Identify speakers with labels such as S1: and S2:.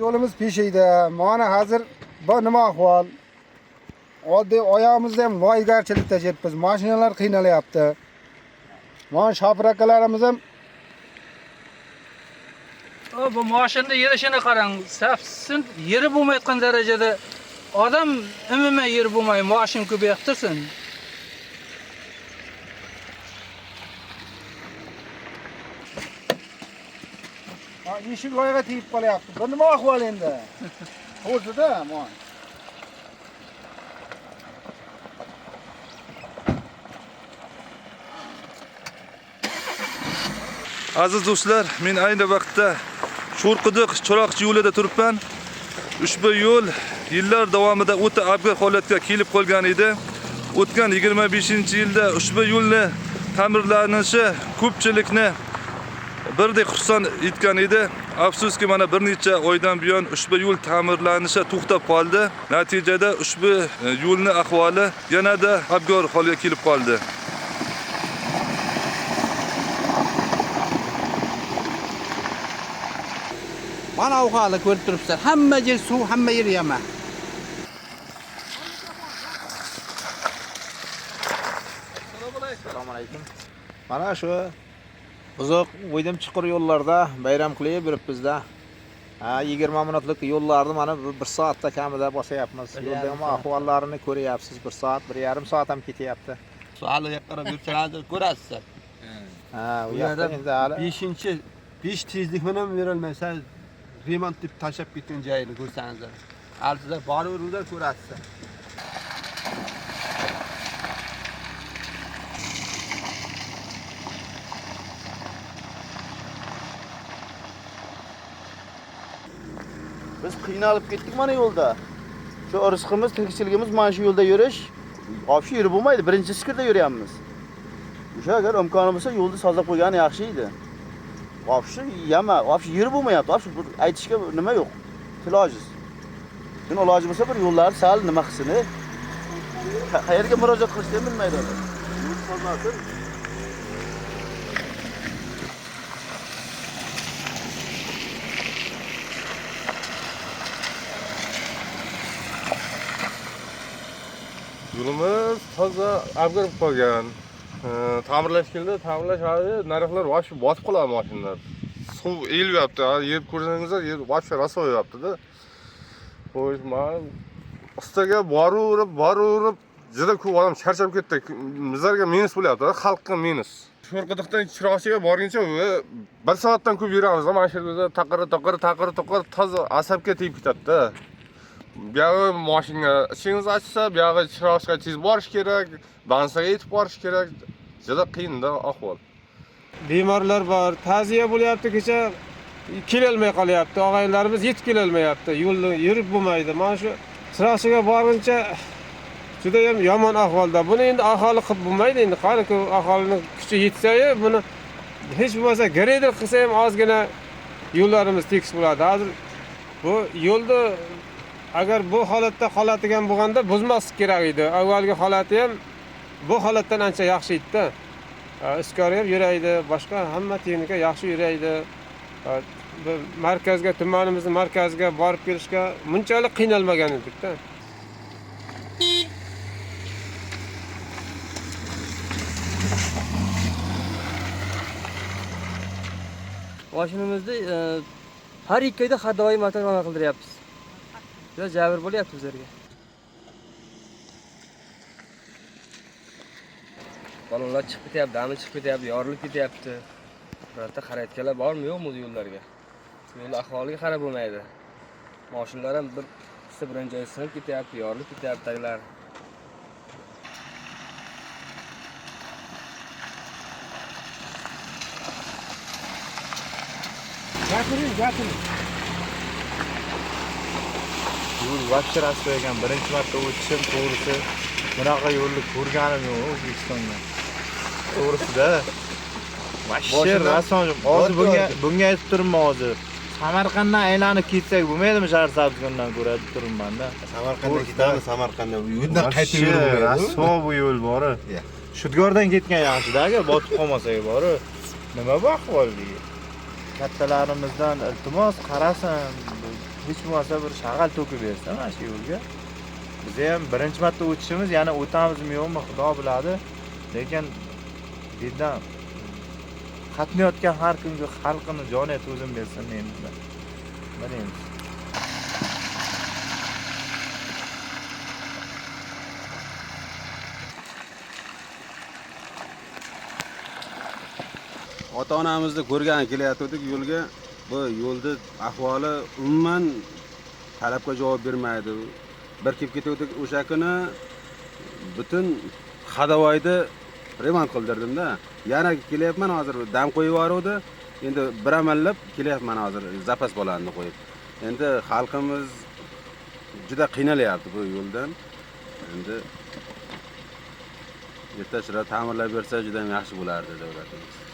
S1: Yo'limiz peshiydi. Mana hozir bu nima ahvol? Oddiy oyog'imizda ham loygarchilikda jetmiz. Mashinalar qiynalyapti. Mana shoprakalarimiz ham
S2: bu mashinada yurishini qarang, safsin, yeri bo'lmayotgan darajada odam umuman yeri bo'lmay, mashin ko'payib tursin.
S1: eshik loyiga tegib qolyapti. Bu nima ahvol endi? O'zida, mana.
S3: Aziz do'stlar, men ayni vaqtda Sho'rquduq Cho'loqchi yo'lida turibman. Ushbu yo'l yillar davomida o'ta abgor holatga kelib qolgan edi. O'tgan 25-yilda ushbu yo'lni ta'mirlanishi ko'pchilikni birdek xursand etgan edi. Afsuski mana bir necha oydan buyon ushbu yo'l ta'mirlanishi to'xtab qoldi. Natijada ushbu yo'lning ahvoli yanada abgor holga kelib qoldi.
S4: Mana avqali ko'rib turibsizlar. Hamma yer suv, hamma yer yama. Assalomu alaykum. Mana shu uzoq o'ydim chuqur yo'llarda bayram qilib yuribmiz-da. 20 minutlik yo'llarni mana 1 soatda kamida bosyapmiz. Yo'ldagi ahvollarini ko'ryapsiz. 1 soat, 1,5 soat ham ketyapti.
S5: Hali qarab yursangiz ko'rasiz.
S4: U yerda endi hali
S5: 5 tezlik bilan berilmasa remont deb tashab ketgan joyini ko'rsangiz. Hali sizlar boraveringlar ko'rasiz.
S6: Biz qiynalib ketdik mana yo'lda. Shu rizqimiz, tirikchiligimiz mana shu yo'lda yurish. Ofshi yurib bo'lmaydi, birinchi sikrda yuryapmiz. O'sha agar imkoni bo'lsa yo'lni sozlab qo'ygani yaxshi edi. Ofshi yurib bo'lmayapti. Ofshi aytishga nima yo'q. Ilojiz. Buni iloji bo'lsa bir yo'llar sal nima qilsin. Qayerga murojaat qilishni bilmaydi ular. Yo'l sozlasin.
S3: Yo'limiz toza abgor bo'lib qolgan. Ta'mirlash keldi, ta'mirlash hali narxlar vaqt botib qoladi mashinalar. Suv elyapti, yer ko'rsangizlar, yer vaqt raso yo'yapti-da. Xo'sh, men ustaga boraverib, juda ko'p odam charchab ketdi. Bizlarga minus bo'lyapti, xalqqa minus. Sho'rquduqdan Chiroqchiga borguncha 1 soatdan ko'p yuramiz. Mana shu yerda taqir toza asabga tegib ketadi-da. Buyog'i mashina ishingiz ochsa, buyog'i Chiroqchiga tez borish kerak, Bansaga yetib borish kerak. Juda qiyin-da ahvol.
S7: Bemorlar bor, ta'ziya bo'lyapti, kecha kelolmay qolyapti. Og'aylarimiz yetib kelolmayapti. Yo'lda yurib bo'lmaydi. Mana shu Chiroqchiga borguncha juda ham yomon ahvolda. Buni endi aholi qilib bo'lmaydi. Endi qani-ku aholining kuchi yetsa-yu, buni hech bo'lmasa greder qilsa ham ozgina yo'llarimiz tekis bo'ladi. Hozir bu yo'lda agar bu holatda qoladigan bo'lganda buzmaslik kerak edi. Avvalgi holati ham bu holatdan ancha yaxshi edi-da. Iskor ham yuraydi, boshqa hamma texnika yaxshi yuraydi. Markazga, tumanimizning markaziga borib kelishga bunchalik qiynalmagan edik-da.
S8: Mashinamizda har 2 oyda har doim avtomatik qildiryapmiz. Juda jabr bo'lyapti bizlarga. Balonlar chiqib ketyapti, dami chiqib ketyapti, yorilib ketyapti. Birorta qarayotganlar bormi, yo'qmi yo'llarga? Yo'l ahvoliga qarab bo'lmaydi. Mashinalar ham birinchi joy sinib ketyapti, yorilib ketyapti taglar.
S1: Gapiring.
S4: yo'l vaqti rasvo ekan. Birinchi marta o'tishim to'g'risi. Bunaqa yo'lni ko'rganim yo'q O'zbekistonda. To'g'risida. Vaqti rasvo. Hozir bunga aytib turibman hozir. Samarqanddan aylanib ketsak bo'lmaydimi Shahrisabzdan ko'ra deb turibman-da.
S6: Samarqandga ketamiz, Samarqandda yo'ldan qaytib yurib
S4: rasvo bu yo'l bor. Shudgordan ketgan yaxshi-da, agar botib qolmasak bor. Nima bu ahvolga? Kattalarimizdan iltimos qarasin. hech bo'lmasa bir shag'al to'kib bersa mana shu yo'lga. Biz ham birinchi marta o'tishimiz, yana o'tamizmi yo'qmi Xudo biladi. Lekin bu yerdan qatnayotgan har kimga xalqini joniyat o'zim bersin endi. Bilamiz.
S5: Ota-onamizni ko'rgan kelayotgandik yo'lga. Bu yo'lda ahvoli umuman talabga javob bermaydi. Bir kelib ketdik o'sha kuni butun Xadavoyda remont qildirdim-da. Yana kelyapman hozir dam qo'yib yuboruvdi. Endi bir amallab kelyapman hozir zapas bolanini qo'yib. Endi xalqimiz juda qiynalyapti bu yo'ldan. Endi erta-chira ta'mirlab bersa juda yaxshi bo'lardi davlatimiz.